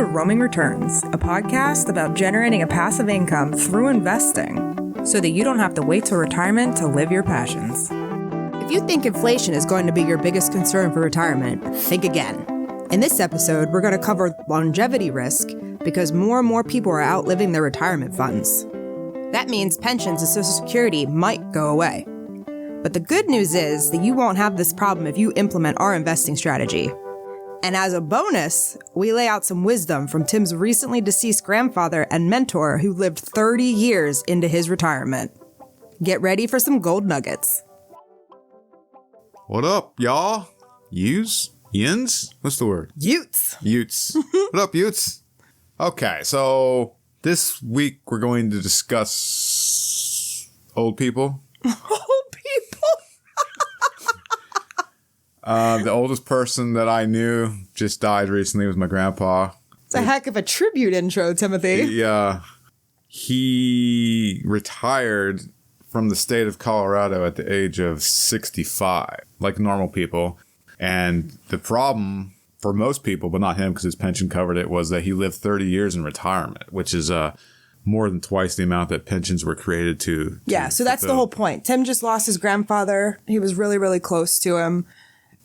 Roaming Returns, a podcast about generating a passive income through investing so that you don't have to wait till retirement to live your passions. If you think inflation is going to be your biggest concern for retirement, think again. In this episode, we're going to cover longevity risk because more and more people are outliving their retirement funds. That means pensions and Social Security might go away. But the good news is that you won't have this problem if you implement our investing strategy. And as a bonus, we lay out some wisdom from Tim's recently deceased grandfather and mentor who lived 30 years into his retirement. Get ready for some gold nuggets. What up, y'all? Yous? Yins? What's the word? Utes. Utes. What up, Utes? Okay, so this week we're going to discuss old people. Old people? The oldest person that I knew just died recently was my grandpa. It's a heck of a tribute intro, Timothy. Yeah. He retired from the state of Colorado at the age of 65, like normal people. And the problem for most people, but not him because his pension covered it, was that he lived 30 years in retirement, which is more than twice the amount that pensions were created to Yeah, so that's the whole point. Tim just lost his grandfather. He was really, really close to him.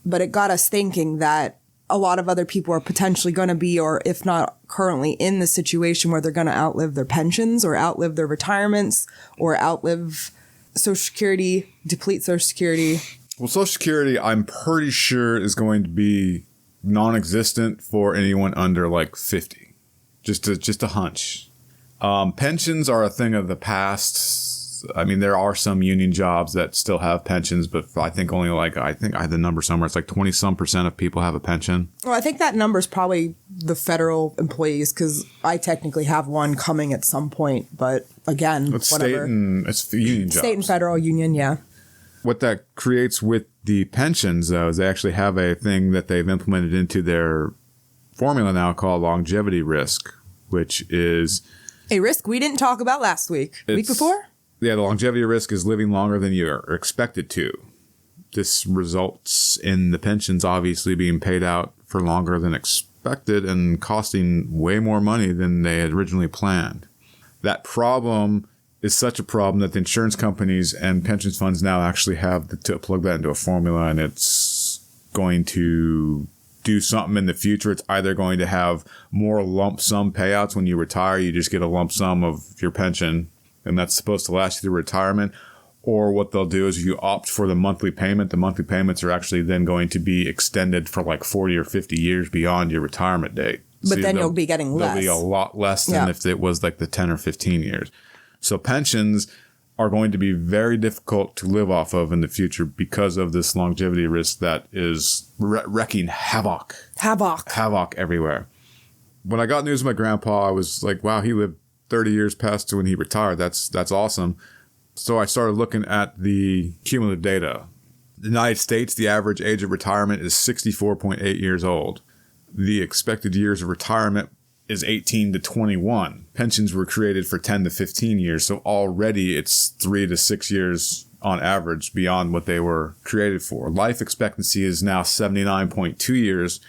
But it got us thinking that a lot of other people are potentially going to be, or if not currently, in the situation where they're going to outlive their pensions or outlive their retirements or outlive Social Security, deplete Social Security. Well, Social Security, I'm pretty sure, is going to be non-existent for anyone under like 50. Just a hunch. Pensions are a thing of the past. I mean, there are some union jobs that still have pensions, but I think only I think I had the number somewhere. It's like 20% of people have a pension. Well, I think that number is probably the federal employees because I technically have one coming at some point. But again, it's whatever. It's union jobs. State and federal union, yeah. What that creates with the pensions, though, is they actually have a thing that they've implemented into their formula now called longevity risk, which is a risk we didn't talk about last week. Week before? Yeah, the longevity risk is living longer than you are expected to. This results in the pensions obviously being paid out for longer than expected and costing way more money than they had originally planned. That problem is such a problem that the insurance companies and pensions funds now actually have to plug that into a formula, and it's going to do something in the future. It's either going to have more lump sum payouts when you retire. You just get a lump sum of your pension, and that's supposed to last you through retirement. Or what they'll do is if you opt for the monthly payment, the monthly payments are actually then going to be extended for like 40 or 50 years beyond your retirement date. But then you'll be getting less. They'll be a lot less than if it was like the 10 or 15 years. So pensions are going to be very difficult to live off of in the future because of this longevity risk that is wreaking havoc everywhere. When I got news of my grandpa, I was like, wow, he lived 30 years past when he retired. That's awesome. So I started looking at the cumulative data. In the United States, the average age of retirement is 64.8 years old. The expected years of retirement is 18 to 21. Pensions were created for 10 to 15 years. So already it's 3 to 6 years on average beyond what they were created for. Life expectancy is now 79.2 years,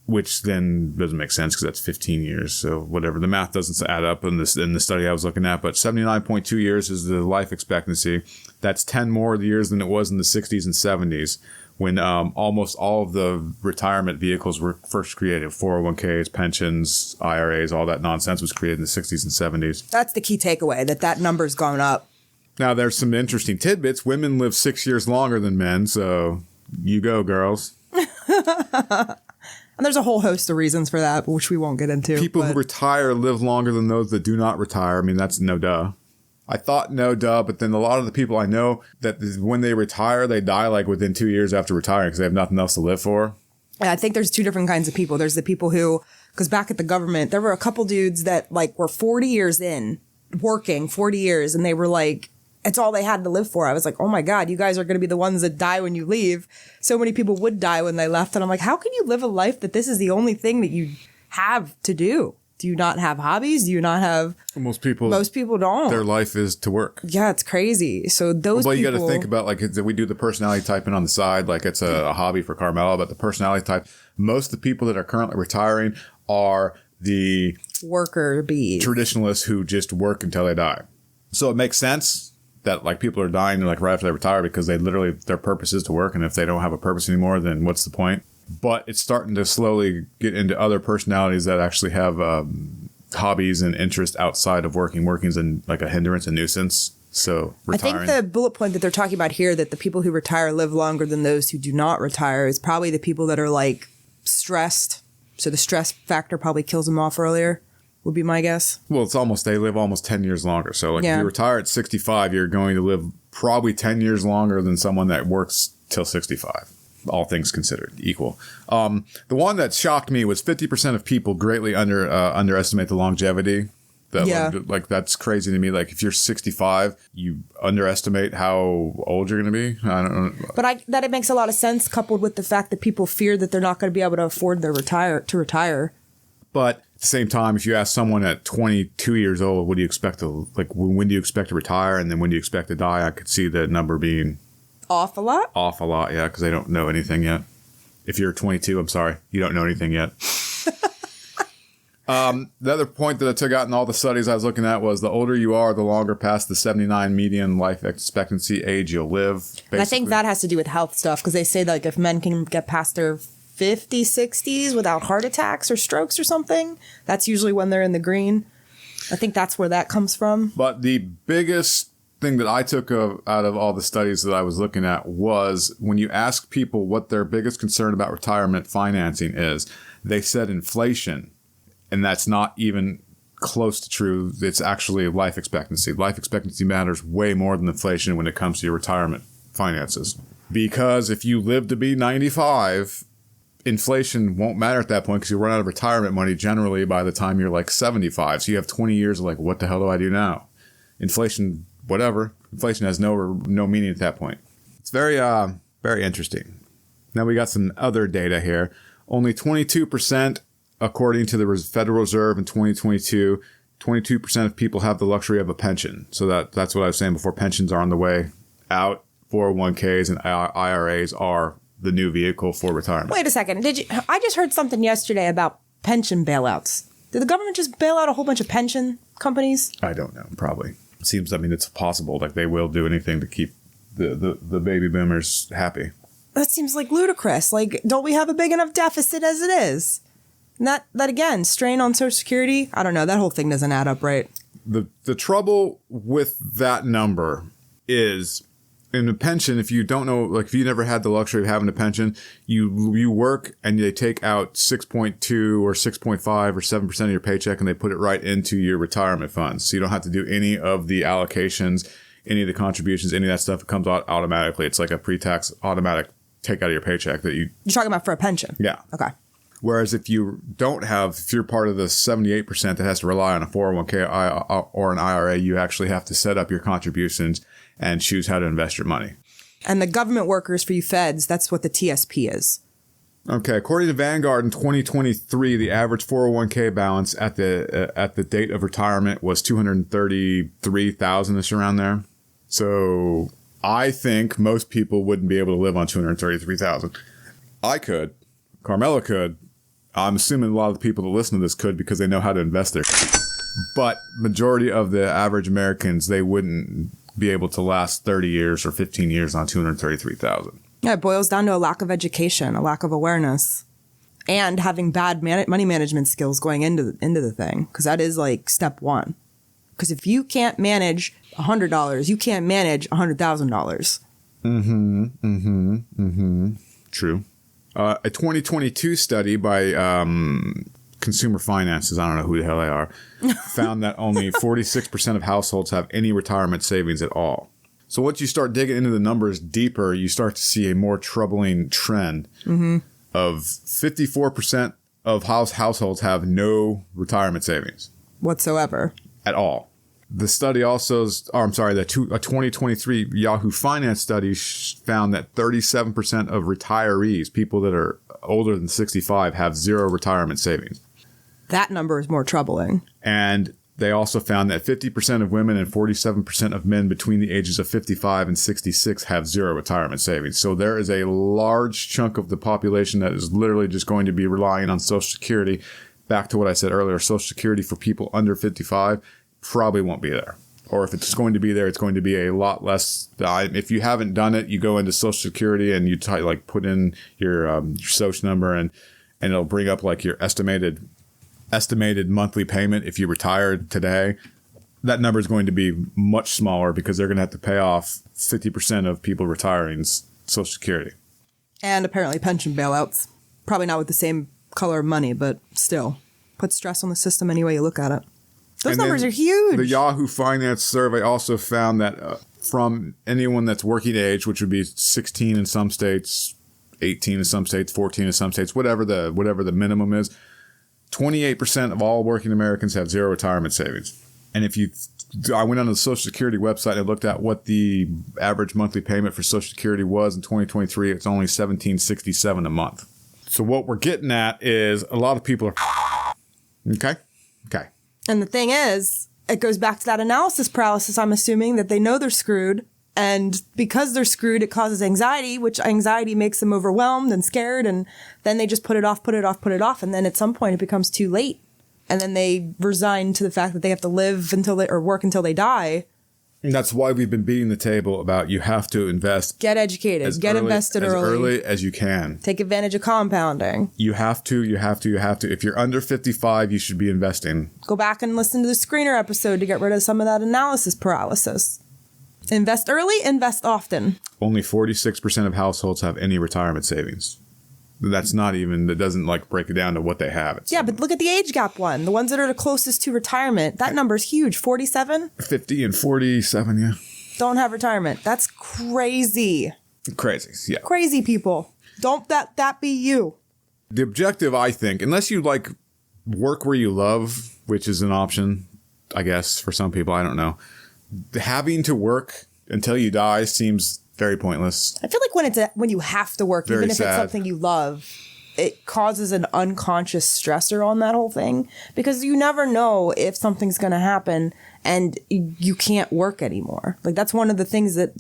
which then doesn't make sense because that's 15 years. So whatever, the math doesn't add up in the study I was looking at, but 79.2 years is the life expectancy. That's 10 more years than it was in the 60s and 70s when almost all of the retirement vehicles were first created. 401ks, pensions, IRAs, all that nonsense was created in the 60s and 70s. That's the key takeaway, that number's gone up. Now, there's some interesting tidbits. Women live 6 years longer than men, so you go, girls. And there's a whole host of reasons for that, which we won't get into. People who retire live longer than those that do not retire. I mean, that's no duh. I thought no duh, but then a lot of the people I know that when they retire, they die like within 2 years after retiring because they have nothing else to live for. And I think there's two different kinds of people. There's the people who, because back at the government, there were a couple dudes that like were 40 years in, working 40 years, and they were like, it's all they had to live for. I was like, oh my God, you guys are going to be the ones that die when you leave. So many people would die when they left. And I'm like, how can you live a life that this is the only thing that you have to do? Do you not have hobbies? Do you not have... Most people don't. Their life is to work. Yeah, it's crazy. So those people... Well, you got to think about, like, we do the personality typing on the side, like it's a hobby for Carmela, but the personality type, most of the people that are currently retiring are the worker bees, traditionalists who just work until they die. So it makes sense that like people are dying like right after they retire because they literally, their purpose is to work. And if they don't have a purpose anymore, then what's the point? But it's starting to slowly get into other personalities that actually have hobbies and interests outside of working. Working's like a hindrance, a nuisance. So retiring. I think the bullet point that they're talking about here, that the people who retire live longer than those who do not retire, is probably the people that are like stressed. So the stress factor probably kills them off earlier, would be my guess. Well, they live almost 10 years longer. So like if you retire at 65, you're going to live probably 10 years longer than someone that works till 65. All things considered equal. The one that shocked me was 50% of people greatly underestimate the longevity. Like that's crazy to me. Like if you're 65, you underestimate how old you're going to be. I don't know. But that it makes a lot of sense, coupled with the fact that people fear that they're not going to be able to afford to retire. But at the same time, if you ask someone at 22 years old, what do you expect to, like, when do you expect to retire? And then when do you expect to die? I could see the number being off a lot. Yeah, because they don't know anything yet. If you're 22, I'm sorry, you don't know anything yet. The other point that I took out in all the studies I was looking at was the older you are, the longer past the 79 median life expectancy age you'll live. Basically. And I think that has to do with health stuff, because they say that like if men can get past their 50s, 60s without heart attacks or strokes or something, that's usually when they're in the green. I think that's where that comes from. But the biggest thing that I took out of all the studies that I was looking at was when you ask people what their biggest concern about retirement financing is, they said inflation. And that's not even close to true. It's actually life expectancy. Life expectancy matters way more than inflation when it comes to your retirement finances. Because if you live to be 95, inflation won't matter at that point because you run out of retirement money generally by the time you're like 75. So you have 20 years of like, what the hell do I do now? Inflation, whatever. Inflation has no meaning at that point. It's very interesting. Now we got some other data here. Only 22%. According to the Federal Reserve in 2022, 22% of people have the luxury of a pension. So that's what I was saying before. Pensions are on the way out. 401ks and IRAs are the new vehicle for retirement. Wait a second. I just heard something yesterday about pension bailouts. Did the government just bail out a whole bunch of pension companies? I don't know. Probably. It seems, it's possible. Like they will do anything to keep the baby boomers happy. That seems like ludicrous. Like, don't we have a big enough deficit as it is? And that again, strain on Social Security. I don't know. That whole thing doesn't add up right. The trouble with that number is in a pension, if you don't know, like if you never had the luxury of having a pension, you work and they take out 6.2 or 6.5 or 7% of your paycheck and they put it right into your retirement funds. So you don't have to do any of the allocations, any of the contributions, any of that stuff. It comes out automatically. It's like a pre-tax automatic take out of your paycheck that you're talking about for a pension. Yeah. Okay. Whereas if you're part of the 78% that has to rely on a 401k or an IRA, you actually have to set up your contributions and choose how to invest your money. And the government workers, for you feds, that's what the TSP is. Okay. According to Vanguard in 2023, the average 401k balance at the date of retirement was $233,000-ish around there. So I think most people wouldn't be able to live on $233,000. I could. Carmela could. I'm assuming a lot of the people that listen to this could because they know how to invest there. But majority of the average Americans, they wouldn't be able to last 30 years or 15 years on $233,000. Yeah, it boils down to a lack of education, a lack of awareness, and having bad money management skills going into the thing, because that is like step one. Because if you can't manage $100, you can't manage $100,000. True. A 2022 study by Consumer Finances, I don't know who the hell they are, found that only 46% of households have any retirement savings at all. So once you start digging into the numbers deeper, you start to see a more troubling trend of 54% of households have no retirement savings. Whatsoever. At all. The study also, a 2023 Yahoo Finance study found that 37% of retirees, people that are older than 65, have zero retirement savings. That number is more troubling. And they also found that 50% of women and 47% of men between the ages of 55 and 66 have zero retirement savings. So there is a large chunk of the population that is literally just going to be relying on Social Security back to what I said earlier, Social Security for people under 55 probably won't be there. Or if it's going to be there, it's going to be a lot less. If you haven't done it, you go into Social Security and you put in your social number and it'll bring up like your estimated monthly payment if you retired today. That number is going to be much smaller because they're going to have to pay off 50% of people retiring's Social Security. And apparently pension bailouts. Probably not with the same color of money, but still. Puts stress on the system any way you look at it. Those numbers are huge. The Yahoo Finance survey also found that from anyone that's working age, which would be 16 in some states, 18 in some states, 14 in some states, whatever the minimum is, 28% of all working Americans have zero retirement savings. And I went on the Social Security website and looked at what the average monthly payment for Social Security was in 2023. It's only $1,767 a month. So what we're getting at is a lot of people are okay. And the thing is, it goes back to that analysis paralysis. I'm assuming that they know they're screwed. And because they're screwed, it causes anxiety, which anxiety makes them overwhelmed and scared. And then they just put it off. And then at some point it becomes too late. And then they resign to the fact that they have to live or work until they die. And that's why we've been beating the table about you have to invest. Get educated. Get invested early. As early as you can. Take advantage of compounding. You have to. If you're under 55, you should be investing. Go back and listen to the screener episode to get rid of some of that analysis paralysis. Invest early, invest often. Only 46% of households have any retirement savings. That doesn't break it down to what they have. Yeah, but look at the age gap one. The ones that are the closest to retirement. That number's huge. 47? 50 and 47, yeah. Don't have retirement. That's crazy. Crazy, yeah. Crazy people. Don't that be you. The objective, I think, unless you work where you love, which is an option, I guess, for some people, I don't know. Having to work until you die seems very pointless. I feel like when you have to work, very even if sad. it's something you love, it causes an unconscious stressor on that whole thing because you never know if something's going to happen and you can't work anymore. That's one of the things that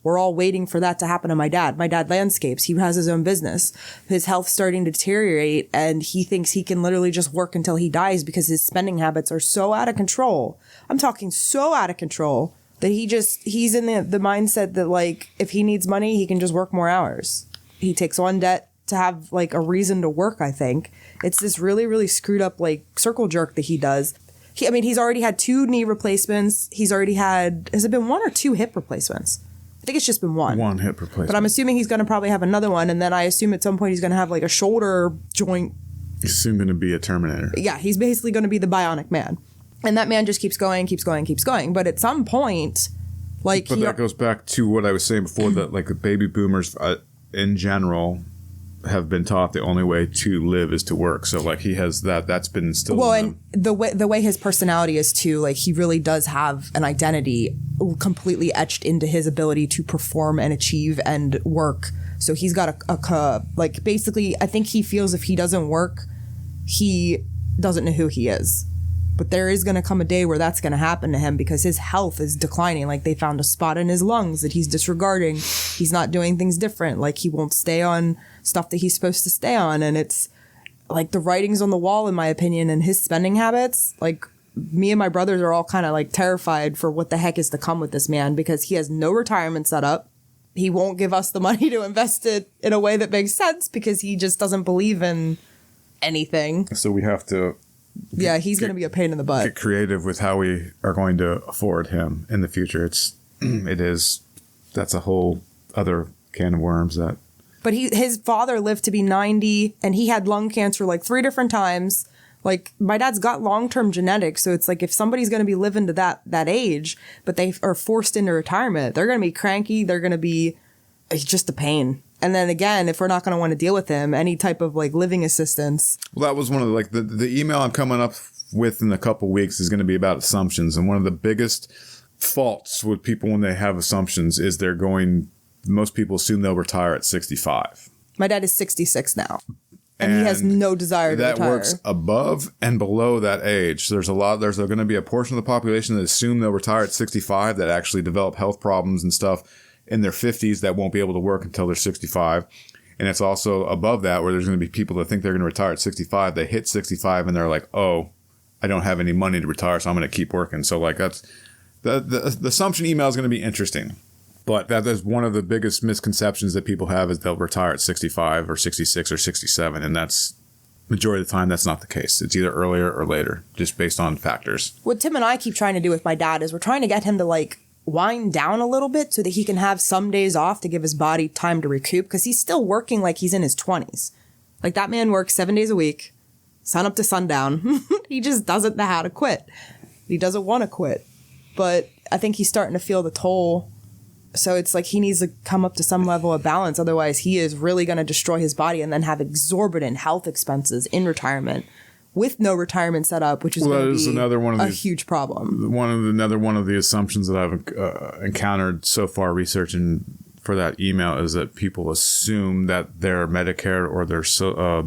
we're all waiting for that to happen to my dad. My dad landscapes. He has his own business. His health's starting to deteriorate and he thinks he can literally just work until he dies because his spending habits are so out of control. I'm talking so out of control. That he's in the mindset that if he needs money, he can just work more hours. He takes on debt to have a reason to work, I think. It's this really, really screwed up circle jerk that he does. He's already had 2 knee replacements. He's already had, has it been 1 or 2 hip replacements? I think it's just been 1. 1 hip replacement. But I'm assuming he's going to probably have another one. And then I assume at some point he's going to have a shoulder joint. He's soon going to be a Terminator. Yeah, he's basically going to be the bionic man. And that man just keeps going. But at some point, But that goes back to what I was saying before, that the baby boomers in general have been taught the only way to live is to work. So he has that's been instilled. Well, and the way his personality is too, he really does have an identity completely etched into his ability to perform and achieve and work. So he's got basically, I think he feels if he doesn't work, he doesn't know who he is. But there is going to come a day where that's going to happen to him because his health is declining. They found a spot in his lungs that he's disregarding. He's not doing things different. He won't stay on stuff that he's supposed to stay on. And it's the writing's on the wall, in my opinion, and his spending habits. Me and my brothers are all kind of terrified for what the heck is to come with this man because he has no retirement set up. He won't give us the money to invest it in a way that makes sense because he just doesn't believe in anything. So we have to... Yeah, he's going to be a pain in the butt. Get creative with how we are going to afford him in the future. That's a whole other can of worms. But his father lived to be 90 and he had lung cancer 3 different times. My dad's got long-term genetics. So it's if somebody's going to be living to that age, but they are forced into retirement, they're going to be cranky. They're going to be just a pain. And then again, if we're not going to want to deal with him, any type of living assistance. Well, that was one of the email I'm coming up with in a couple weeks is going to be about assumptions. And one of the biggest faults with people when they have assumptions is most people assume they'll retire at 65. My dad is 66 now. And he has no desire to retire. That works above and below that age. There's going to be a portion of the population that assume they'll retire at 65 that actually develop health problems and stuff in their 50s that won't be able to work until they're 65. And it's also above that where there's going to be people that think they're going to retire at 65. They hit 65 and they're like, oh, I don't have any money to retire, so I'm going to keep working. So like that's the assumption email is going to be interesting. But that is one of the biggest misconceptions that people have is they'll retire at 65 or 66 or 67. And that's majority of the time, that's not the case. It's either earlier or later, just based on factors. What Tim and I keep trying to do with my dad is we're trying to get him to like wind down a little bit so that he can have some days off to give his body time to recoup, because he's still working like he's in his 20s. Like that man works 7 days a week, sun up to sundown. He just doesn't know how to quit. He doesn't want to quit. But I think he's starting to feel the toll. So it's like he needs to come up to some level of balance. Otherwise, he is really going to destroy his body and then have exorbitant health expenses in retirement with no retirement set up, which is going to be another one of a huge problem. Another one of the assumptions that I've encountered so far researching for that email is that people assume that their Medicare or their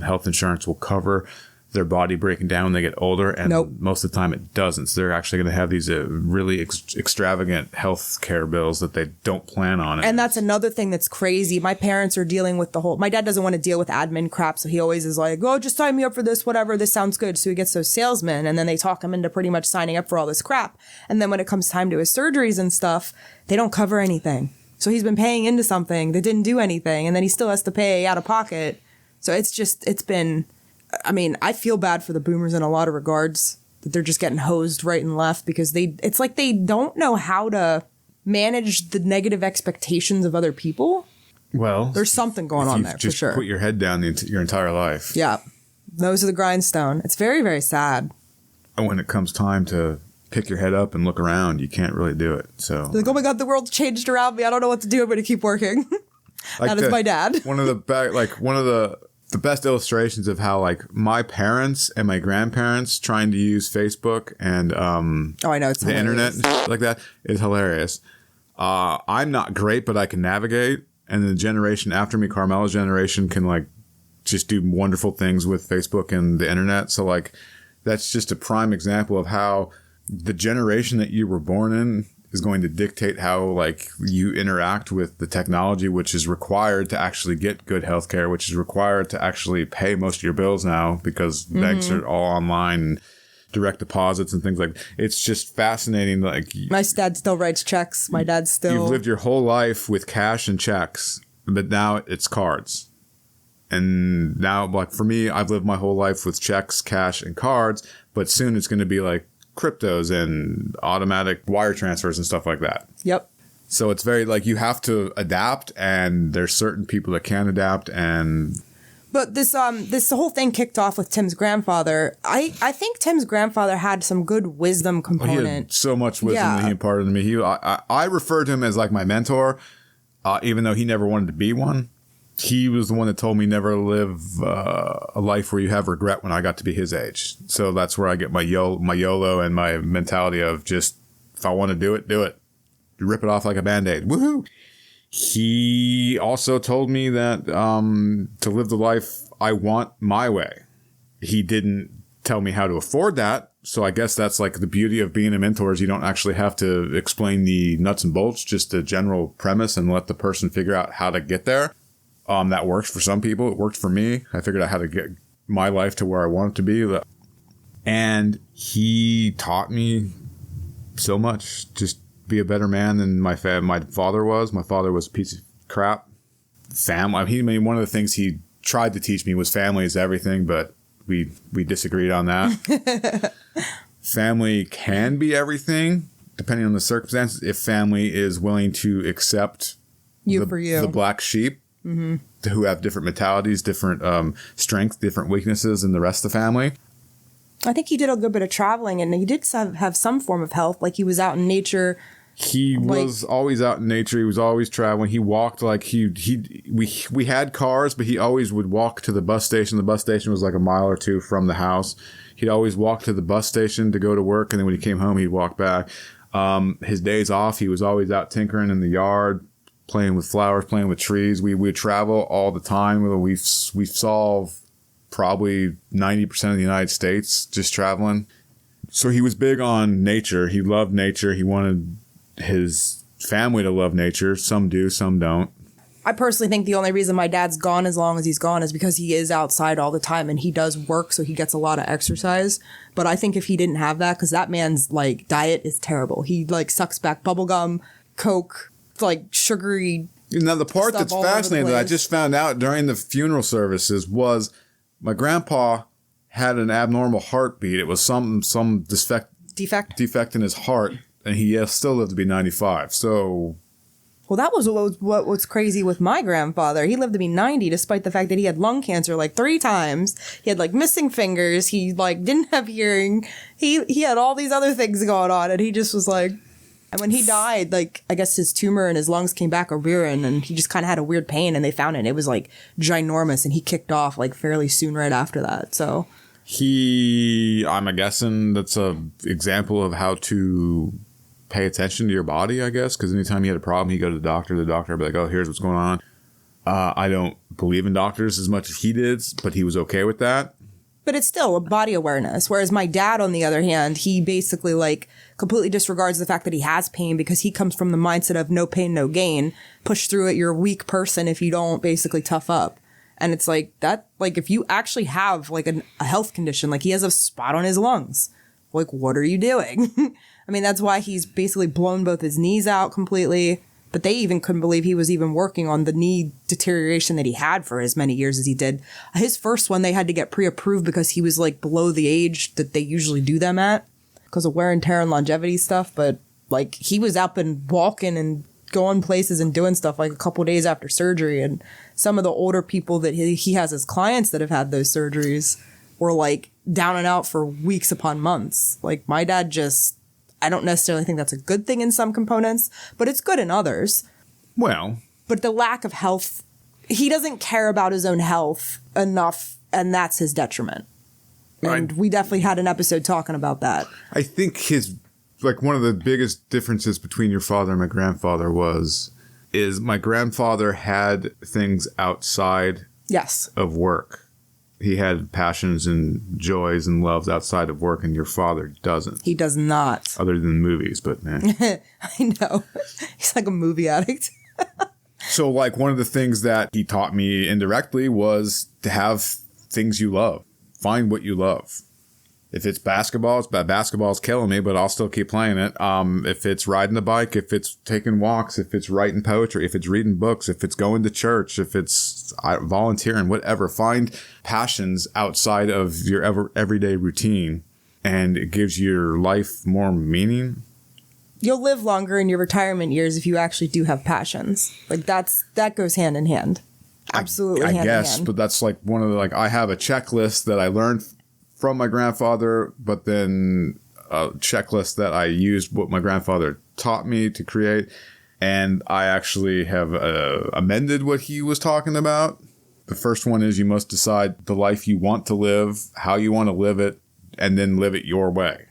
health insurance will cover their body breaking down when they get older, and Nope. most of the time it doesn't. So they're actually going to have these really extravagant health care bills that they don't plan on. And that's another thing that's crazy. My parents are dealing with my dad doesn't want to deal with admin crap, so he always is like, oh, just sign me up for this, whatever, this sounds good. So he gets those salesmen, and then they talk him into pretty much signing up for all this crap. And then when it comes time to his surgeries and stuff, they don't cover anything. So he's been paying into something that didn't do anything, and then he still has to pay out of pocket. So it's been... I mean, I feel bad for the boomers in a lot of regards, that they're just getting hosed right and left because it's like they don't know how to manage the negative expectations of other people. Well, there's something going on there for sure. Put your head down your entire life. Yeah. Those are the grindstone. It's very, very sad. And when it comes time to pick your head up and look around, you can't really do it. So like, oh my God, the world's changed around me. I don't know what to do. I'm going to keep working. Like that is my dad. One of the best illustrations of how like my parents and my grandparents trying to use Facebook and I know it's the internet and shit like that is hilarious. I'm not great, but I can navigate. And the generation after me, Carmela's generation, can like just do wonderful things with Facebook and the internet. So like that's just a prime example of how the generation that you were born in is going to dictate how like you interact with the technology, which is required to actually get good healthcare, which is required to actually pay most of your bills now because banks are all online and direct deposits and things like that. It's just fascinating. Like my dad still writes checks. My dad still... You've lived your whole life with cash and checks, but now it's cards. And now, like for me, I've lived my whole life with checks, cash, and cards, but soon it's going to be like cryptos and automatic wire transfers and stuff like that. Yep. So it's very like you have to adapt, and there's certain people that can adapt. But this whole thing kicked off with Tim's grandfather. I think Tim's grandfather had some good wisdom component. He had so much wisdom that he imparted to me. I refer to him as like my mentor, even though he never wanted to be one. He was the one that told me never live a life where you have regret when I got to be his age. So that's where I get my YOLO and my mentality of just, if I want to do it, do it. Rip it off like a Band-Aid. Woohoo! He also told me that to live the life I want my way. He didn't tell me how to afford that. So I guess that's like the beauty of being a mentor is you don't actually have to explain the nuts and bolts, just the general premise and let the person figure out how to get there. That works for some people. It worked for me. I figured out how to get my life to where I want it to be. And he taught me so much. Just be a better man than my father was. My father was a piece of crap. Family. One of the things he tried to teach me was family is everything, but we disagreed on that. Family can be everything, depending on the circumstances. If family is willing to accept the black sheep. Mm-hmm. Who have different mentalities, different strengths, different weaknesses than the rest of the family. I think he did a good bit of traveling, and he did have some form of health. Like he was out in nature. He was always out in nature. He was always traveling. He walked like we had cars, but he always would walk to the bus station. The bus station was like a mile or two from the house. He'd always walk to the bus station to go to work, and then when he came home, he'd walk back. His days off, he was always out tinkering in the yard, playing with flowers, playing with trees. We would travel all the time. We saw probably 90% of the United States just traveling. So he was big on nature. He loved nature. He wanted his family to love nature. Some do, some don't. I personally think the only reason my dad's gone as long as he's gone is because he is outside all the time and he does work, so he gets a lot of exercise. But I think if he didn't have that, because that man's like diet is terrible. He like sucks back bubblegum, Coke, like sugary. Now, the part that's fascinating that I just found out during the funeral services was my grandpa had an abnormal heartbeat. It was some defect in his heart, and he still lived to be 95. So... Well, that was what was crazy with my grandfather. He lived to be 90 despite the fact that he had lung cancer like 3 times. He had like missing fingers. He like didn't have hearing. He had all these other things going on, and he just was like... And when he died, like, I guess his tumor in his lungs came back rearing, and he just kind of had a weird pain, and they found it. And it was like ginormous, and he kicked off like fairly soon right after that. So I'm guessing that's a example of how to pay attention to your body, I guess, because anytime you had a problem, you go to the doctor would be like, oh, here's what's going on. I don't believe in doctors as much as he did, but he was okay with that. But it's still a body awareness. Whereas my dad, on the other hand, he basically like completely disregards the fact that he has pain because he comes from the mindset of no pain, no gain. Push through it. You're a weak person if you don't basically tough up. And it's like that, like if you actually have like a health condition, like he has a spot on his lungs, like what are you doing? I mean, that's why he's basically blown both his knees out completely. But they even couldn't believe he was even working on the knee deterioration that he had for as many years as he did. His first one, they had to get pre-approved because he was like below the age that they usually do them at because of wear and tear and longevity stuff. But like he was up and walking and going places and doing stuff like a couple of days after surgery. And some of the older people that he has as clients that have had those surgeries were like down and out for weeks upon months. Like my dad I don't necessarily think that's a good thing in some components, but it's good in others. Well. But the lack of health, he doesn't care about his own health enough, and that's his detriment. And we definitely had an episode talking about that. I think one of the biggest differences between your father and my grandfather is my grandfather had things outside of work. He had passions and joys and loves outside of work, and your father doesn't. He does not. Other than movies, but man. I know. He's like a movie addict. So, like, one of the things that he taught me indirectly was to have things you love. Find what you love. If it's basketball, basketball's killing me, but I'll still keep playing it. If it's riding the bike, if it's taking walks, if it's writing poetry, if it's reading books, if it's going to church, if it's volunteering, whatever, find passions outside of your everyday routine, and it gives your life more meaning. You'll live longer in your retirement years if you actually do have passions. Like that goes hand in hand. Absolutely hand in hand. I guess, but that's like one of the, I have a checklist that I learned from my grandfather, but then a checklist that I used what my grandfather taught me to create. And I actually have amended what he was talking about. The first one is you must decide the life you want to live, how you want to live it, and then live it your way.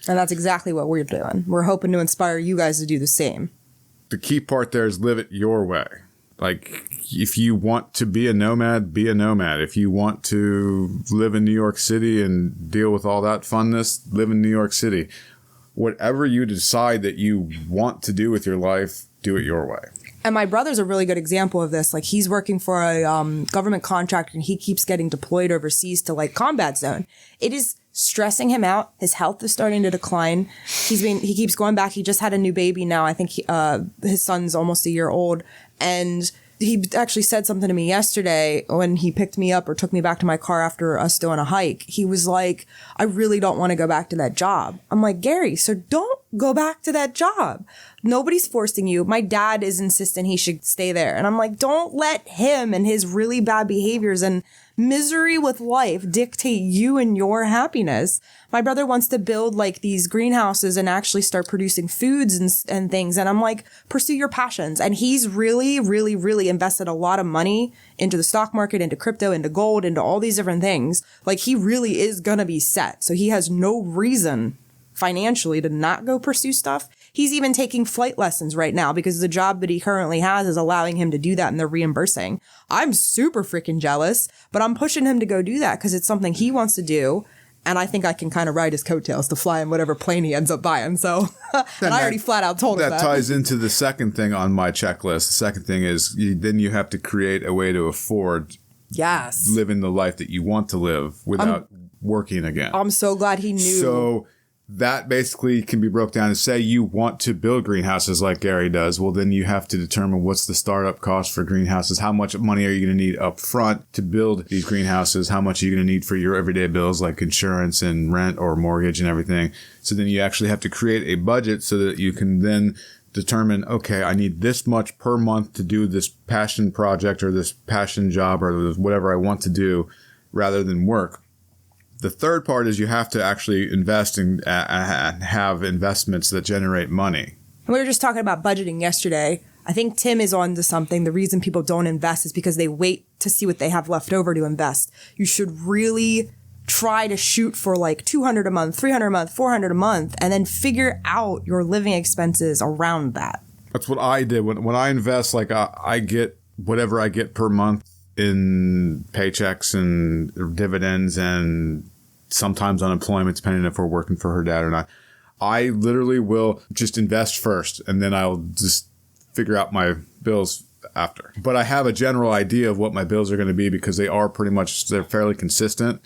And that's exactly what we're doing. We're hoping to inspire you guys to do the same. The key part there is live it your way. Like, if you want to be a nomad, be a nomad. If you want to live in New York City and deal with all that funness, live in New York City. Whatever you decide that you want to do with your life, do it your way. And my brother's a really good example of this. Like, he's working for a government contractor, and he keeps getting deployed overseas to like combat zone. It is stressing him out. His health is starting to decline. He keeps going back. He just had a new baby now. I think his son's almost a year old. And he actually said something to me yesterday when he picked me up or took me back to my car after us doing a hike. He was like, I really don't want to go back to that job. I'm like, Gary, so don't go back to that job. Nobody's forcing you. My dad is insistent he should stay there. And I'm like, don't let him and his really bad behaviors and misery with life dictate you and your happiness. My brother wants to build like these greenhouses and actually start producing foods and things. And I'm like, pursue your passions. And he's really, really, really invested a lot of money into the stock market, into crypto, into gold, into all these different things. Like, he really is going to be set. So he has no reason financially to not go pursue stuff. He's even taking flight lessons right now because the job that he currently has is allowing him to do that, and they're reimbursing. I'm super freaking jealous, but I'm pushing him to go do that because it's something he wants to do. And I think I can kind of ride his coattails to fly in whatever plane he ends up buying. So, and I already flat out told him that. That ties into the second thing on my checklist. The second thing is then you have to create a way to afford living the life that you want to live without working again. I'm so glad he knew. So that basically can be broke down to say you want to build greenhouses like Gary does. Well, then you have to determine what's the startup cost for greenhouses. How much money are you going to need up front to build these greenhouses? How much are you going to need for your everyday bills like insurance and rent or mortgage and everything? So then you actually have to create a budget so that you can then determine, okay, I need this much per month to do this passion project or this passion job or whatever I want to do rather than work. The third part is you have to actually invest and have investments that generate money. And we were just talking about budgeting yesterday. I think Tim is on to something. The reason people don't invest is because they wait to see what they have left over to invest. You should really try to shoot for like $200 a month, $300 a month, $400 a month, and then figure out your living expenses around that. That's what I did. When I invest, like I get whatever I get per month in paychecks and dividends and sometimes unemployment, depending if we're working for her dad or not. I literally will just invest first and then I'll just figure out my bills after. But I have a general idea of what my bills are going to be because they're fairly consistent.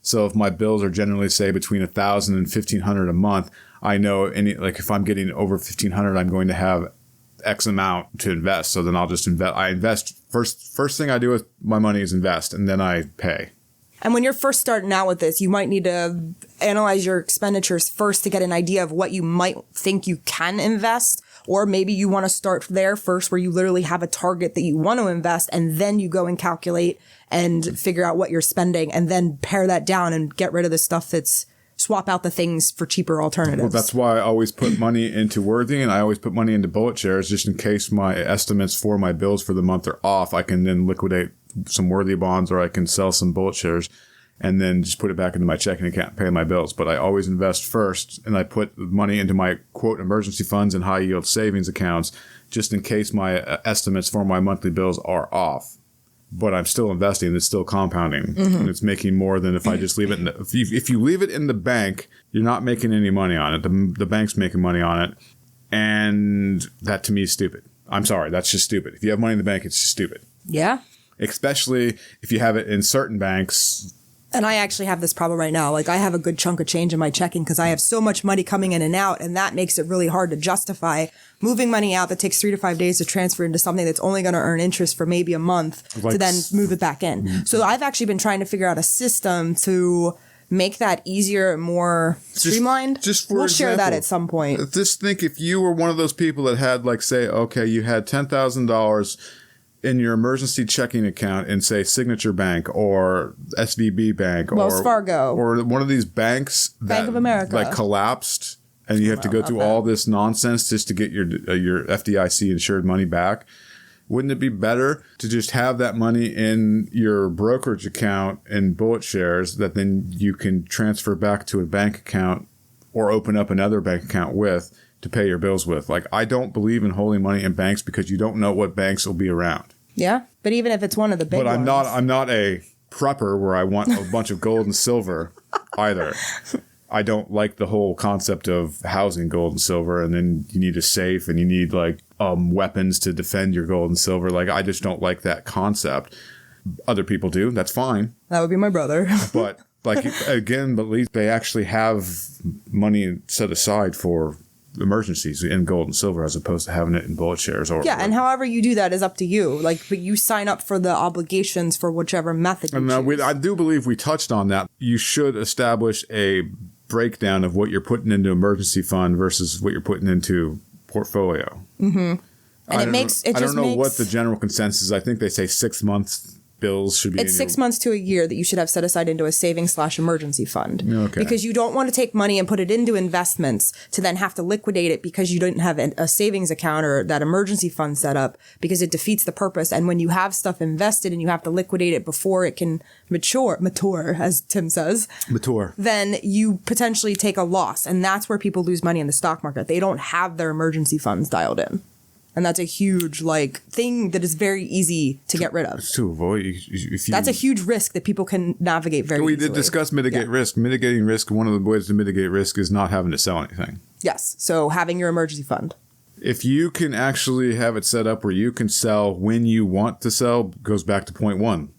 So if my bills are generally say between $1,000 and $1,500 a month, I know if I'm getting over $1,500, I'm going to have X amount to invest. So then I'll just invest. I invest first thing I do with my money is invest, and then I pay. And when you're first starting out with this, you might need to analyze your expenditures first to get an idea of what you might think you can invest. Or maybe you want to start there first where you literally have a target that you want to invest, and then you go and calculate and figure out what you're spending and then pare that down and get rid of the stuff swap out the things for cheaper alternatives. Well, that's why I always put money into Worthy and I always put money into bullet shares just in case my estimates for my bills for the month are off. I can then liquidate some Worthy bonds or I can sell some bullet shares and then just put it back into my checking account and pay my bills. But I always invest first and I put money into my quote emergency funds and high yield savings accounts just in case my estimates for my monthly bills are off. But I'm still investing. It's still compounding. Mm-hmm. And it's making more than if I just leave it in if you leave it in the bank, you're not making any money on it. The bank's making money on it. And that to me is stupid. I'm sorry. That's just stupid. If you have money in the bank, it's just stupid. Yeah. Especially if you have it in certain banks. And I actually have this problem right now. Like I have a good chunk of change in my checking because I have so much money coming in and out. And that makes it really hard to justify moving money out that takes 3 to 5 days to transfer into something that's only going to earn interest for maybe a month to then move it back in. Mm-hmm. So I've actually been trying to figure out a system to make that easier and more streamlined. We'll share that at some point. Just think if you were one of those people that had like say, okay, you had $10,000 in your emergency checking account in, say, Signature Bank or SVB Bank Wells Fargo or one of these banks that Bank of America like collapsed and you have to go through all this nonsense just to get your FDIC insured money back. Wouldn't it be better to just have that money in your brokerage account in bullet shares that then you can transfer back to a bank account or open up another bank account with to pay your bills with? Like, I don't believe in holding money in banks because you don't know what banks will be around. Yeah, but even if it's one of the big ones. But I'm not a prepper where I want a bunch of gold and silver either. I don't like the whole concept of housing gold and silver, and then you need a safe and you need like weapons to defend your gold and silver. Like, I just don't like that concept. Other people do. That's fine. That would be my brother. But like again, at least they actually have money set aside for emergencies in gold and silver as opposed to having it in bullet shares. And however you do that is up to you. Like, but you sign up for the obligations for whichever method you choose. I do believe we touched on that. You should establish a breakdown of what you're putting into emergency fund versus what you're putting into portfolio. Mm-hmm. And I don't know what the general consensus is. I think they say 6 months bills should be. It's 6 months to a year that you should have set aside into a savings/emergency fund. Okay. Because you don't want to take money and put it into investments to then have to liquidate it because you didn't have a savings account or that emergency fund set up, because it defeats the purpose. And when you have stuff invested and you have to liquidate it before it can mature, as Tim says, then you potentially take a loss. And that's where people lose money in the stock market. They don't have their emergency funds dialed in. And that's a huge thing that is very easy to get rid of. To avoid, that's a huge risk that people can navigate very easily. We did discuss mitigate risk. Mitigating risk, one of the ways to mitigate risk is not having to sell anything. Yes. So having your emergency fund. If you can actually have it set up where you can sell when you want to sell, goes back to point one.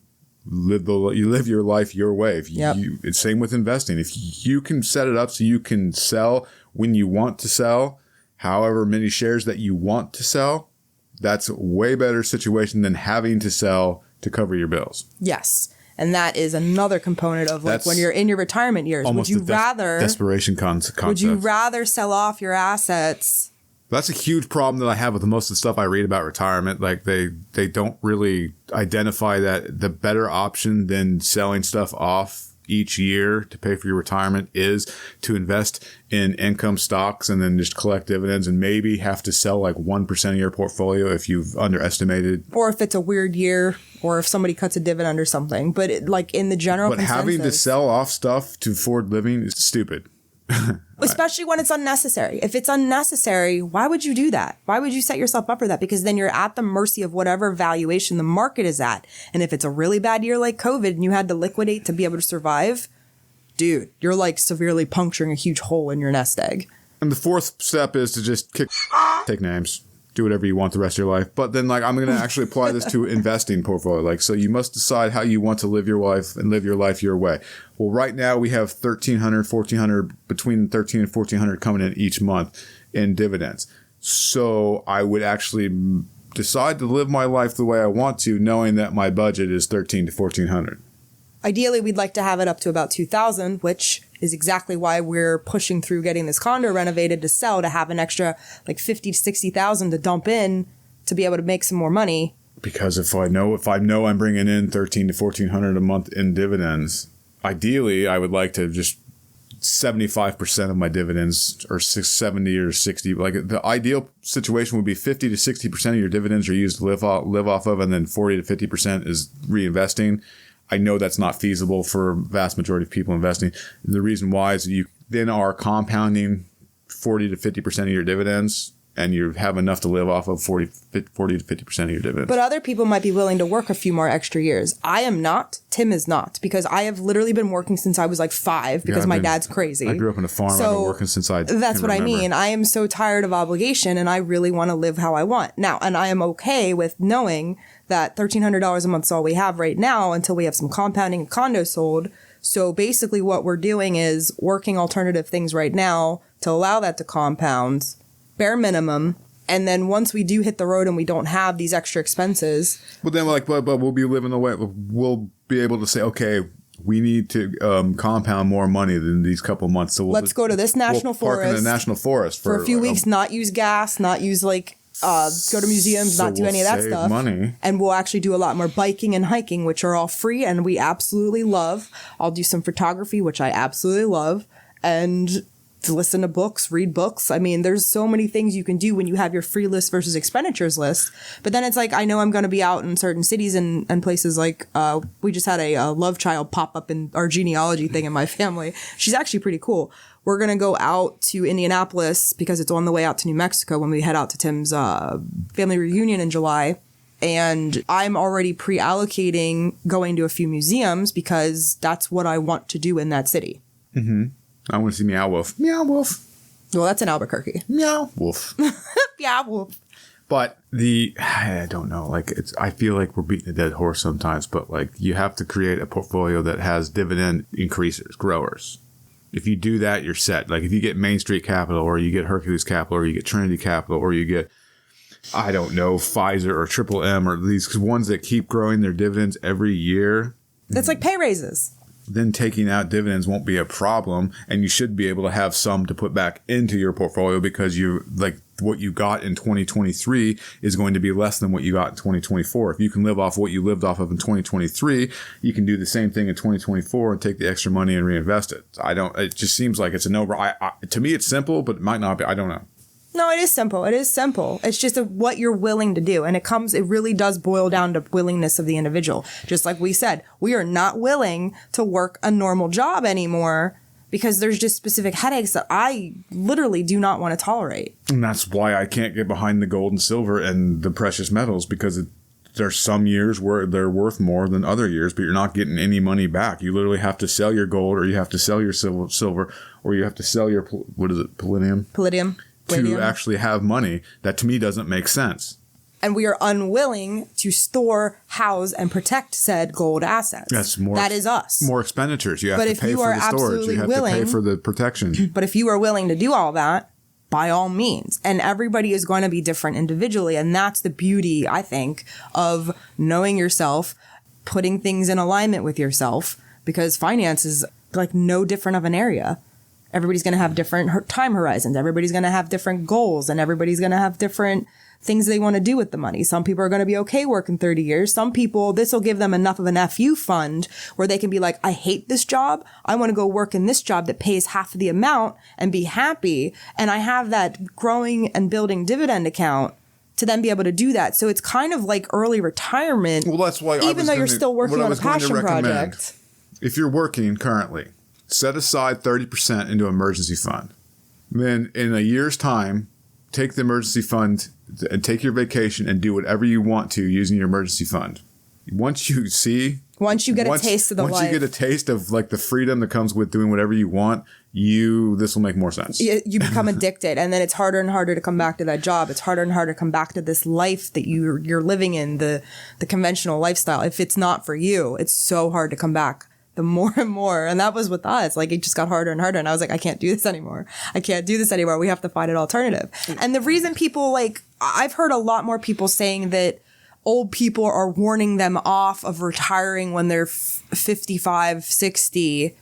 You live your life your way. It's same with investing. If you can set it up so you can sell when you want to sell, however many shares that you want to sell, that's a way better situation than having to sell to cover your bills. Yes. And that is another component of when you're in your retirement years. Would you rather desperation concept? Would you rather sell off your assets? That's a huge problem that I have with most of the stuff I read about retirement. They don't really identify that the better option than selling stuff off each year to pay for your retirement is to invest in income stocks and then just collect dividends and maybe have to sell 1% of your portfolio if you've underestimated. Or if it's a weird year or if somebody cuts a dividend or something. But in the general consensus. But having to sell off stuff to afford living is stupid. Especially when it's unnecessary. If it's unnecessary, why would you do that? Why would you set yourself up for that? Because then you're at the mercy of whatever valuation the market is at. And if it's a really bad year like COVID and you had to liquidate to be able to survive, dude, you're severely puncturing a huge hole in your nest egg. And the fourth step is to just take names. Do whatever you want the rest of your life. But then I'm going to actually apply this to investing portfolio. So you must decide how you want to live your life and live your life your way. Well, right now we have $1,300, $1,400, between $1,300 and $1,400 coming in each month in dividends. So I would actually decide to live my life the way I want to, knowing that my budget is $1,300 to $1,400. Ideally, we'd like to have it up to about $2,000, which is exactly why we're pushing through getting this condo renovated to sell, to have an extra $50,000 to $60,000 to dump in to be able to make some more money. Because if I know I'm bringing in $1,300 to $1,400 a month in dividends, ideally I would like to just 75% of my dividends, or 70 or 60. The ideal situation would be 50 to 60% of your dividends are used to live off of, and then 40 to 50% is reinvesting. I know that's not feasible for a vast majority of people investing. The reason why is you then are compounding 40 to 50% of your dividends, and you have enough to live off of 40 to 50% of your dividends. But other people might be willing to work a few more extra years. I am not. Tim is not, because I have literally been working since I was 5 because my dad's crazy. I grew up on a farm. So I've been working since that's what I mean. I am so tired of obligation, and I really want to live how I want now. And I am okay with knowing that $1,300 a month is all we have right now until we have some compounding and condos sold. So basically what we're doing is working alternative things right now to allow that to compound, bare minimum. And then once we do hit the road and we don't have these extra expenses. But then but we'll be living the way, we'll be able to say, okay, we need to compound more money than these couple months. So let's go to this national forest. Park in the national forest for a few weeks, not use gas, not use go to museums, not do any of that stuff. Money. And we'll actually do a lot more biking and hiking, which are all free and we absolutely love. I'll do some photography, which I absolutely love. And listen to books, read books. I mean, there's so many things you can do when you have your free list versus expenditures list. But then it's I know I'm going to be out in certain cities and places we just had a love child pop up in our genealogy thing in my family. She's actually pretty cool. We're going to go out to Indianapolis because it's on the way out to New Mexico when we head out to Tim's family reunion in July. And I'm already pre-allocating going to a few museums because that's what I want to do in that city. Mm-hmm. I want to see Meow Wolf. Meow Wolf. Well, that's in Albuquerque. Meow Wolf. Meow Wolf. But I don't know, I feel like we're beating a dead horse sometimes, but you have to create a portfolio that has dividend increasers, growers. If you do that, you're set. If you get Main Street Capital, or you get Hercules Capital, or you get Trinity Capital, or you get, I don't know, Pfizer or Triple M, or these ones that keep growing their dividends every year. That's like pay raises. Then taking out dividends won't be a problem, and you should be able to have some to put back into your portfolio because what you got in 2023 is going to be less than what you got in 2024. If you can live off what you lived off of in 2023, you can do the same thing in 2024 and take the extra money and reinvest it. It just seems like it's a no-brainer. To me, it's simple, but it might not be. I don't know. No, it is simple. It is simple. It's just what you're willing to do. And it really does boil down to willingness of the individual. Just like we said, we are not willing to work a normal job anymore because there's just specific headaches that I literally do not want to tolerate. And that's why I can't get behind the gold and silver and the precious metals, because there's some years where they're worth more than other years, but you're not getting any money back. You literally have to sell your gold, or you have to sell your silver, or you have to sell your, palladium? Palladium. To actually have money. That to me doesn't make sense. And we are unwilling to store, house, and protect said gold assets. That is us. More expenditures. You have to pay for the storage. You have to pay for the protection. But if you are willing to do all that, by all means. And everybody is going to be different individually. And that's the beauty, I think, of knowing yourself, putting things in alignment with yourself, because finance is like no different of an area. Everybody's going to have different time horizons. Everybody's going to have different goals, and everybody's going to have different things they want to do with the money. Some people are going to be okay working 30 years. Some people, this will give them enough of an FU fund where they can be like, I hate this job. I want to go work in this job that pays half of the amount and be happy. And I have that growing and building dividend account to then be able to do that. So it's kind of like early retirement. Well, that's why even though you're still working on a passion project. If you're working currently, set aside 30% into emergency fund. Then in a year's time, take the emergency fund and take your vacation and do whatever you want to using your emergency fund. Once you get a taste of the life. Once you get a taste of like the freedom that comes with doing whatever you want, this will make more sense. You become addicted, and then it's harder and harder to come back to that job. It's harder and harder to come back to this life that you're living in, the conventional lifestyle. If it's not for you, it's so hard to come back. The more and more. And that was with us. Like, it just got harder and harder. And I was like, I can't do this anymore. We have to find an alternative. And the reason people I've heard a lot more people saying that old people are warning them off of retiring when they're 55, 60,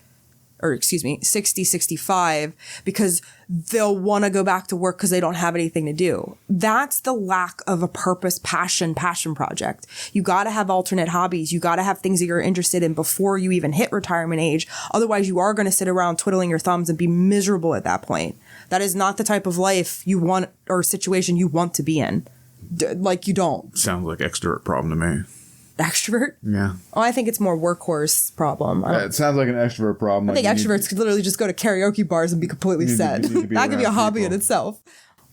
65, because they'll want to go back to work because they don't have anything to do. That's the lack of a purpose, passion project. You got to have alternate hobbies. You got to have things that you're interested in before you even hit retirement age. Otherwise, you are going to sit around twiddling your thumbs and be miserable at that point. That is not the type of life you want or situation you want to be in. You don't. Sounds like extrovert problem to me. Extrovert? Yeah. Oh, I think it's more workhorse problem. It sounds like an extrovert problem. I think extroverts could literally just go to karaoke bars and be completely set. That could be a hobby in itself.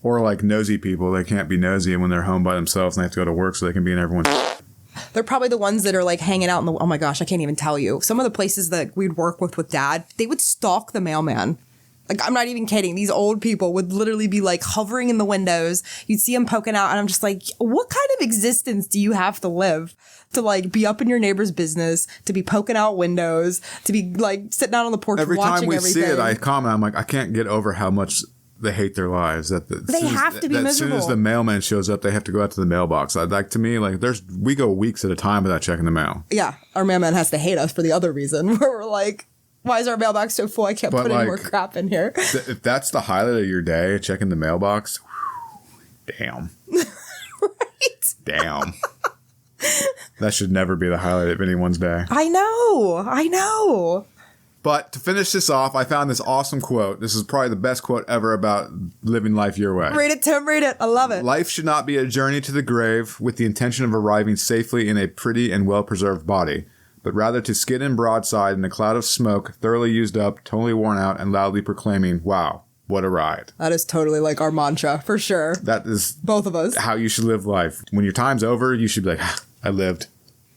Or like nosy people. They can't be nosy when they're home by themselves and they have to go to work so they can be in everyone's... They're probably the ones that are like hanging out in the... Oh my gosh, I can't even tell you. Some of the places that we'd work with Dad, they would stalk the mailman. Like, I'm not even kidding. These old people would literally be like hovering in the windows. You'd see them poking out. And I'm just like, what kind of existence do you have to live to like be up in your neighbor's business, to be poking out windows, to be like sitting out on the porch watching everything? Every time we see it, I comment, I'm like, I can't get over how much they hate their lives. They have to be miserable. As soon as the mailman shows up, they have to go out to the mailbox. To me, like, we go weeks at a time without checking the mail. Yeah. Our mailman has to hate us for the other reason where we're like, why is our mailbox so full? I can't put any more crap in here. If that's the highlight of your day, checking the mailbox, damn. Right? Damn. That should never be the highlight of anyone's day. I know. But to finish this off, I found this awesome quote. This is probably the best quote ever about living life your way. Read it, Tim. Read it. I love it. Life should not be a journey to the grave with the intention of arriving safely in a pretty and well-preserved body, but rather to skid in broadside in a cloud of smoke, thoroughly used up, totally worn out, and loudly proclaiming, wow, what a ride. That is totally like our mantra, for sure. That is both of us. How you should live life. When your time's over, you should be like, I lived.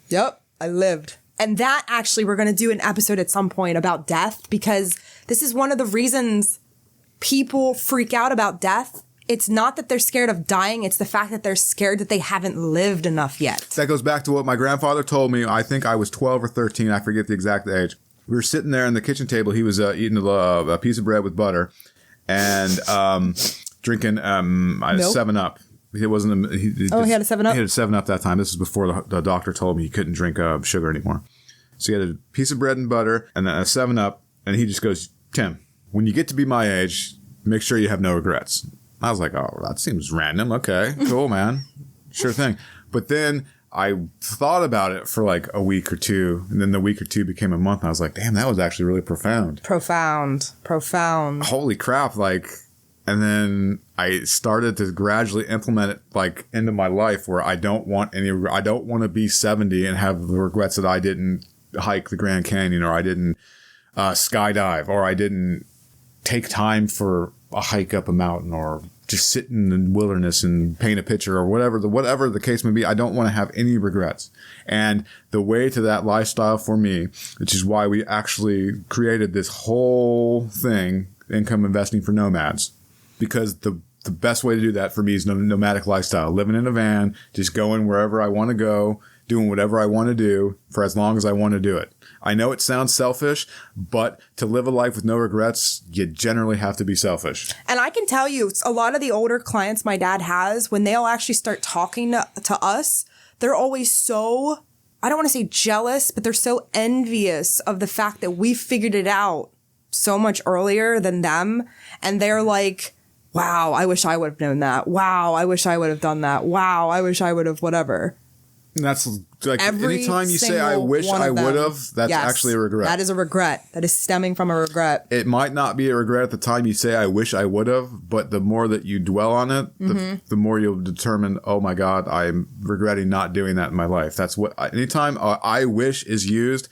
Yep, I lived. And that actually, we're going to do an episode at some point about death, because this is one of the reasons people freak out about death. It's not that they're scared of dying. It's the fact that they're scared that they haven't lived enough yet. That goes back to what my grandfather told me. I think I was 12 or 13. I forget the exact age. We were sitting there on the kitchen table. He was eating a piece of bread with butter and drinking 7-Up. It wasn't. He had a 7-Up? He had a 7-Up that time. This was before the doctor told me he couldn't drink sugar anymore. So he had a piece of bread and butter and then a 7-Up. And he just goes, Tim, when you get to be my age, make sure you have no regrets. I was like, oh, that seems random. Okay, cool, man. Sure thing. But then I thought about it for like a week or two. And then the week or two became a month. And I was like, damn, that was actually really profound. Profound. Holy crap. And then I started to gradually implement it like into my life where I don't want to be 70 and have the regrets that I didn't hike the Grand Canyon or I didn't skydive, or I didn't take time for a hike up a mountain, or just sit in the wilderness and paint a picture, or whatever the case may be. I don't want to have any regrets. And the way to that lifestyle for me, which is why we actually created this whole thing, income investing for nomads, because the best way to do that for me is nomadic lifestyle, living in a van, just going wherever I want to go, doing whatever I want to do for as long as I want to do it. I know it sounds selfish, but to live a life with no regrets, you generally have to be selfish. And I can tell you, a lot of the older clients my dad has, when they'll actually start talking to us, they're always so, I don't want to say jealous, but they're so envious of the fact that we figured it out so much earlier than them. And they're like, wow, I wish I would have known that. Wow, I wish I would have done that. Wow, I wish I would have whatever. And that's like anytime you say, I wish I would have, that's actually a regret. That is a regret. That is stemming from a regret. It might not be a regret at the time you say, I wish I would have, but the more that you dwell on it, the more you'll determine, oh my God, I'm regretting not doing that in my life. That's what, anytime I wish is used,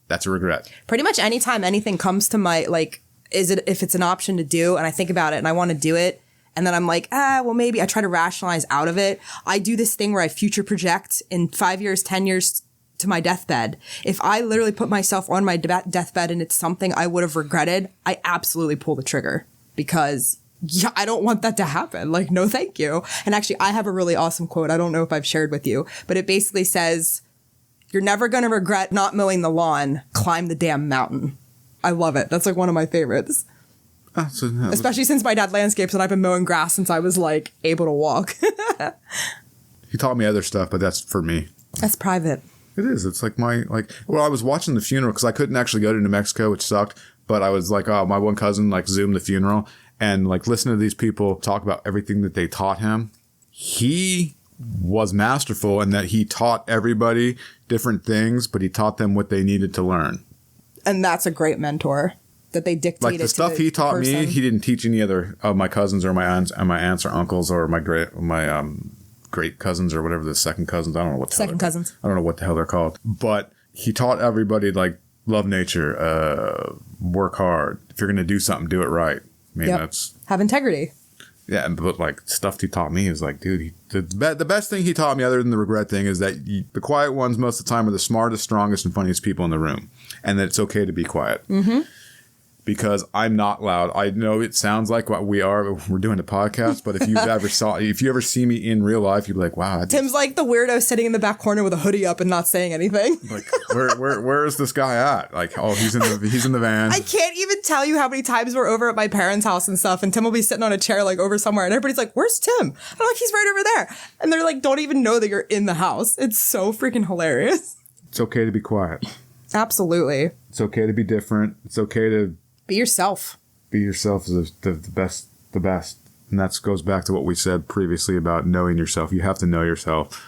that's a regret. Pretty much anytime anything comes to my, like, if it's an option to do and I think about it and I want to do it, and then I'm like, well, maybe I try to rationalize out of it. I do this thing where I future project in 5 years, 10 years to my deathbed. If I literally put myself on my deathbed and it's something I would have regretted, I absolutely pull the trigger because I don't want that to happen. Like, no, thank you. And actually, I have a really awesome quote. I don't know if I've shared with you, but it basically says, you're never going to regret not mowing the lawn. Climb the damn mountain. I love it. That's like one of my favorites. Especially since my dad landscapes and I've been mowing grass since I was like able to walk. He taught me other stuff, but that's for me. That's private. It is. It's like well, I was watching the funeral because I couldn't actually go to New Mexico, which sucked. But I was like, oh, my one cousin like Zoomed the funeral and like listen to these people talk about everything that they taught him. He was masterful in that he taught everybody different things, but he taught them what they needed to learn. And that's a great mentor. That they dictated like the stuff he taught me, he didn't teach any other of my cousins or my aunts or uncles or my great cousins or whatever the second cousins. I don't know what the second cousins. I don't know what the hell they're called. But he taught everybody like love nature, work hard. If you're gonna do something, do it right. I mean, that's have integrity. Yeah, but like stuff he taught me is like, dude, the best thing he taught me, other than the regret thing, is that the quiet ones most of the time are the smartest, strongest, and funniest people in the room, and that it's okay to be quiet. Mm-hmm. Because I'm not loud. I know it sounds like what we're doing a podcast, but if you ever see me in real life, you'd be like, wow. Tim's like the weirdo sitting in the back corner with a hoodie up and not saying anything. Like, where is this guy at? Like, oh, he's in the van. I can't even tell you how many times we're over at my parents' house and stuff, and Tim will be sitting on a chair like over somewhere, and everybody's like, where's Tim? And I'm like, he's right over there. And they're like, don't even know that you're in the house. It's so freaking hilarious. It's okay to be quiet. Absolutely. It's okay to be different. It's okay to be yourself. Be yourself is the best. The best. And that goes back to what we said previously about knowing yourself. You have to know yourself.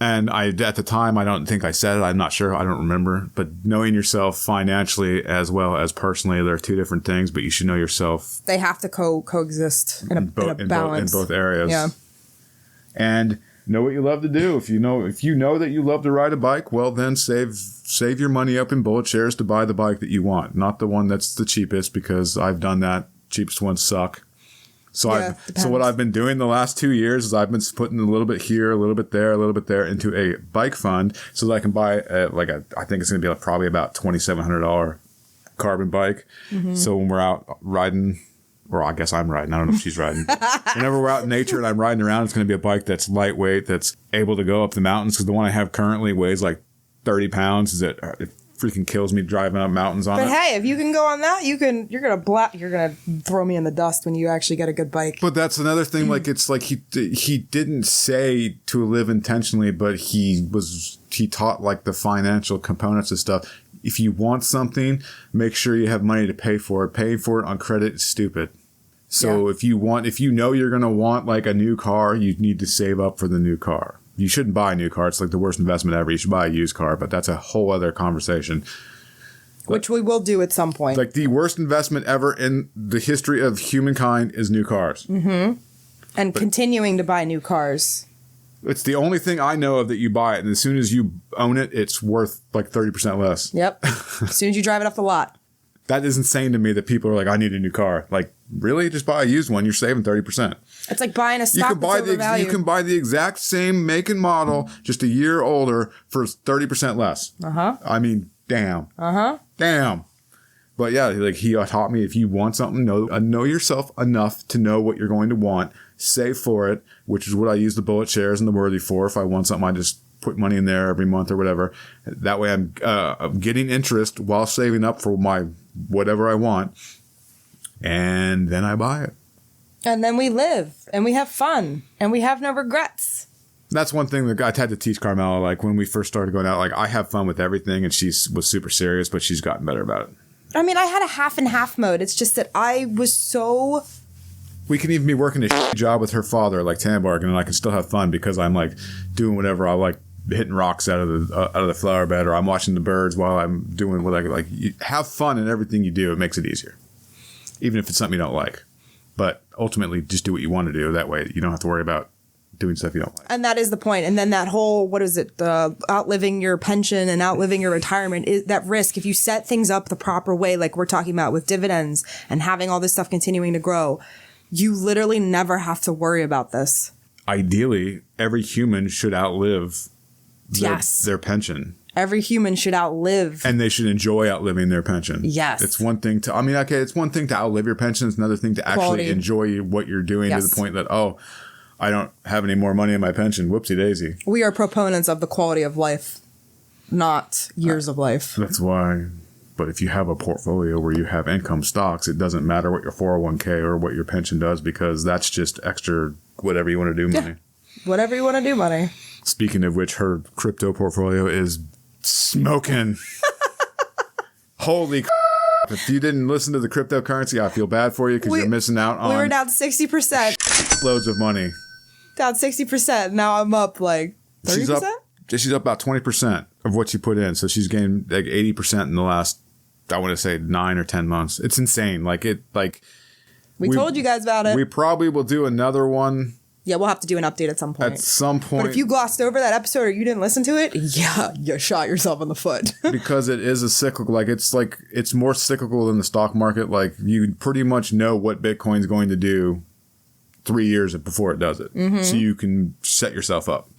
And at the time, I don't think I said it. I'm not sure. I don't remember. But knowing yourself financially as well as personally, they're two different things, but you should know yourself. They have to coexist in a balance. In both areas. Yeah. And know what you love to do. If you know that you love to ride a bike, well, then save your money up in bullet shares to buy the bike that you want, not the one that's the cheapest, because I've done that. Cheapest ones suck. So what I've been doing the last 2 years is I've been putting a little bit here, a little bit there into a bike fund so that I can buy I think it's going to be probably about $2,700 carbon bike. Mm-hmm. So when we're out riding, or I guess I'm riding. I don't know if she's riding. Whenever we're out in nature and I'm riding around, it's going to be a bike that's lightweight, that's able to go up the mountains. Because the one I have currently weighs like 30 pounds. It freaking kills me driving up mountains on it. But hey, if you can go on that, you're gonna throw me in the dust when you actually get a good bike. But that's another thing. Like it's like he didn't say to live intentionally, but he taught like the financial components of stuff. If you want something, make sure you have money to pay for it. Paying for it on credit is stupid. So if you know you're going to want like a new car, you need to save up for the new car. You shouldn't buy a new car. It's like the worst investment ever. You should buy a used car, but that's a whole other conversation. Which we will do at some point. Like the worst investment ever in the history of humankind is new cars. Mm-hmm. And continuing to buy new cars. It's the only thing I know of that you buy it, and as soon as you own it, it's worth like 30% less. Yep. As soon as you drive it off the lot. That is insane to me that people are like, I need a new car. Like, really? Just buy a used one. You're saving 30%. It's like buying a stock that's overvalued. You can buy the exact same make and model, just a year older, for 30% less. I mean, damn. Damn. But yeah, like he taught me, if you want something, know yourself enough to know what you're going to want. Save for it, which is what I use the bullet shares and the Worthy for. If I want something, I just put money in there every month or whatever. That way I'm getting interest while saving up for my whatever I want. And then I buy it. And then we live and we have fun and we have no regrets. That's one thing that I had to teach Carmela. Like when we first started going out, like I have fun with everything, and she was super serious, but she's gotten better about it. I mean, I had a half and half mode. It's just that I was so... We can even be working a job with her father, like Tambark, and I can still have fun because I'm like doing whatever I like, hitting rocks out of the flower bed, or I'm watching the birds while I'm doing what I like. You have fun in everything you do. It makes it easier, even if it's something you don't like. But ultimately, just do what you want to do. That way, you don't have to worry about doing stuff you don't like. And that is the point. And then that whole, what is it, outliving your pension and outliving your retirement, is that risk. If you set things up the proper way, like we're talking about with dividends and having all this stuff continuing to grow, you literally never have to worry about this. Ideally, every human should outlive their pension. Every human should outlive. And they should enjoy outliving their pension. Yes. It's one thing to, it's one thing to outlive your pension. It's another thing to actually enjoy what you're doing to the point that, I don't have any more money in my pension. Whoopsie daisy. We are proponents of the quality of life, not years of life. That's why. But if you have a portfolio where you have income stocks, it doesn't matter what your 401k or what your pension does, because that's just extra whatever you want to do money. Whatever you want to do money. Speaking of which, her crypto portfolio is smoking. Holy if you didn't listen to the cryptocurrency, I feel bad for you because you're missing out on... We were down 60%. Loads of money. Down 60%. Now I'm up like 30%? She's up about 20% of what she put in. So she's gained like 80% in the last, I want to say 9 or 10 months. It's insane. We told you guys about it. We probably will do another one. Yeah, we'll have to do an update at some point. At some point. But if you glossed over that episode or you didn't listen to it, you shot yourself in the foot. Because it is a cyclical, it's more cyclical than the stock market. Like, you pretty much know what Bitcoin's going to do 3 years before it does it. Mm-hmm. So you can set yourself up.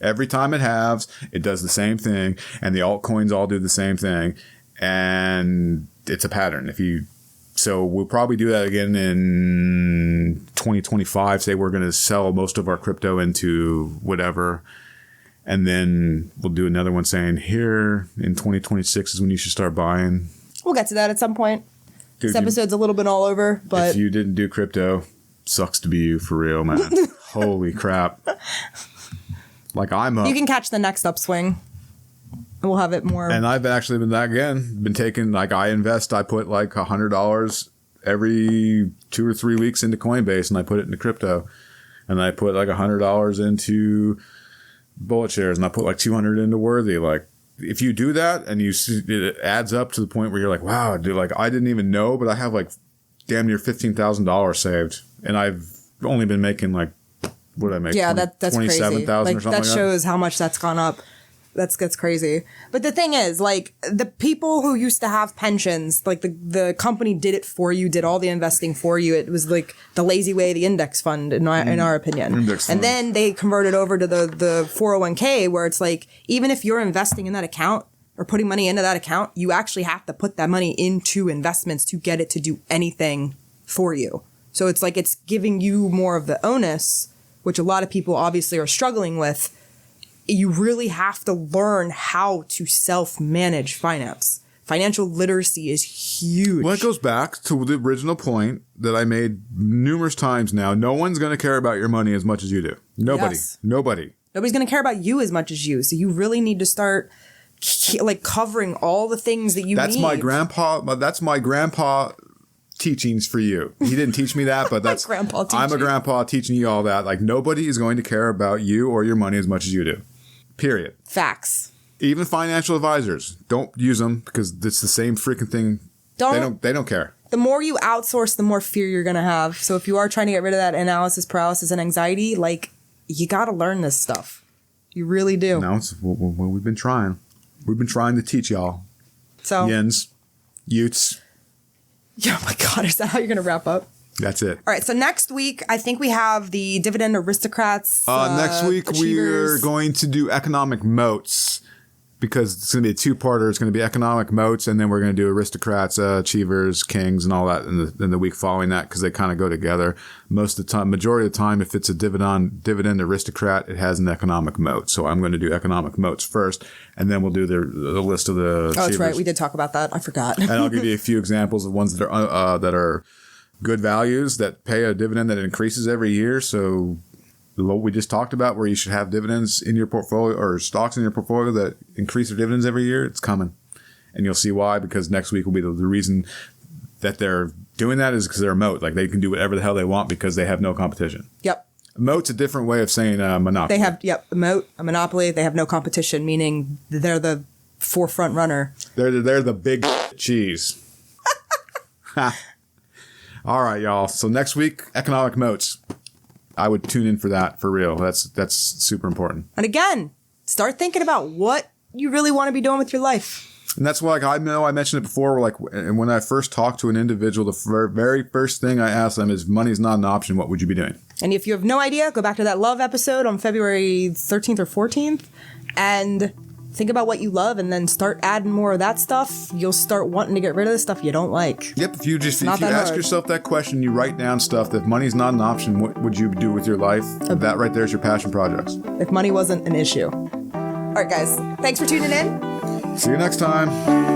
Every time it halves, it does the same thing, and the altcoins all do the same thing, and it's a pattern. So we'll probably do that again in 2025. Say we're going to sell most of our crypto into whatever, and then we'll do another one saying here in 2026 is when you should start buying. We'll get to that at some point. Dude, this episode's a little bit all over, but if you didn't do crypto, sucks to be you for real, man. Holy crap. Like I'm up. You can catch the next upswing. We'll have it more. And I've been taking, like I invest, I put like $100 every 2 or 3 weeks into Coinbase, and I put it into crypto. And I put like $100 into bullet shares, and I put like 200 into Worthy. Like if you do that and you see, it adds up to the point where you're like, wow, dude, like I didn't even know, but I have like damn near $15,000 saved. And I've only been making like, what did I make? Yeah, that's crazy. 27,000 or something. That shows how much that's gone up. That's crazy. But the thing is, like, the people who used to have pensions, like the company did it for you, did all the investing for you. It was like the lazy way, the index fund, in our opinion. And then they converted over to the 401k, where it's like, even if you're investing in that account or putting money into that account, you actually have to put that money into investments to get it to do anything for you. So it's like it's giving you more of the onus, which a lot of people obviously are struggling with. You really have to learn how to self-manage finance. Financial literacy is huge. Well, it goes back to the original point that I made numerous times now. No one's going to care about your money as much as you do. Nobody. Yes. Nobody. Nobody's going to care about you as much as you. So you really need to start like covering all the things that you need. That's my grandpa teachings for you. He didn't teach me that, but that's I'm a grandpa teaching you all that. Like nobody is going to care about you or your money as much as you do. Period. Facts. Even financial advisors, don't use them because it's the same freaking thing. They don't care. The more you outsource, the more fear you're going to have. So if you are trying to get rid of that analysis paralysis and anxiety, like you got to learn this stuff. You really do. No, it's what we've been trying. We've been trying to teach y'all. So Yens, Utes. Yeah, oh my God, is that how you're going to wrap up? That's it. All right, so next week, I think we have the Dividend Aristocrats. Next week, we're going to do economic moats because it's going to be a two-parter. It's going to be economic moats, and then we're going to do aristocrats, achievers, kings, and all that in the week following that because they kind of go together. Most of the time, majority of the time, if it's a dividend aristocrat, it has an economic moat. So I'm going to do economic moats first, and then we'll do the list of the achievers. Oh, that's right. We did talk about that. I forgot. And I'll give you a few examples of ones that are good values that pay a dividend that increases every year. So what we just talked about where you should have dividends in your portfolio or stocks in your portfolio that increase their dividends every year, it's coming. And you'll see why, because next week will be the reason that they're doing that is because they're a moat. Like they can do whatever the hell they want because they have no competition. Yep. A moat's a different way of saying monopoly. They have, a moat, a monopoly. They have no competition, meaning they're the forefront runner. They're the big cheese. All right, y'all. So next week, economic moats. I would tune in for that for real. That's super important. And again, start thinking about what you really want to be doing with your life. And that's why, like, I know I mentioned it before. Like, when I first talk to an individual, the very first thing I ask them is, "Money's not an option. What would you be doing?" And if you have no idea, go back to that love episode on February 13th or 14th, and think about what you love, and then start adding more of that stuff. You'll start wanting to get rid of the stuff you don't like. Yep. If you ask yourself that question, you write down stuff. That if money's not an option, what would you do with your life? That right there is your passion projects. If money wasn't an issue. All right, guys. Thanks for tuning in. See you next time.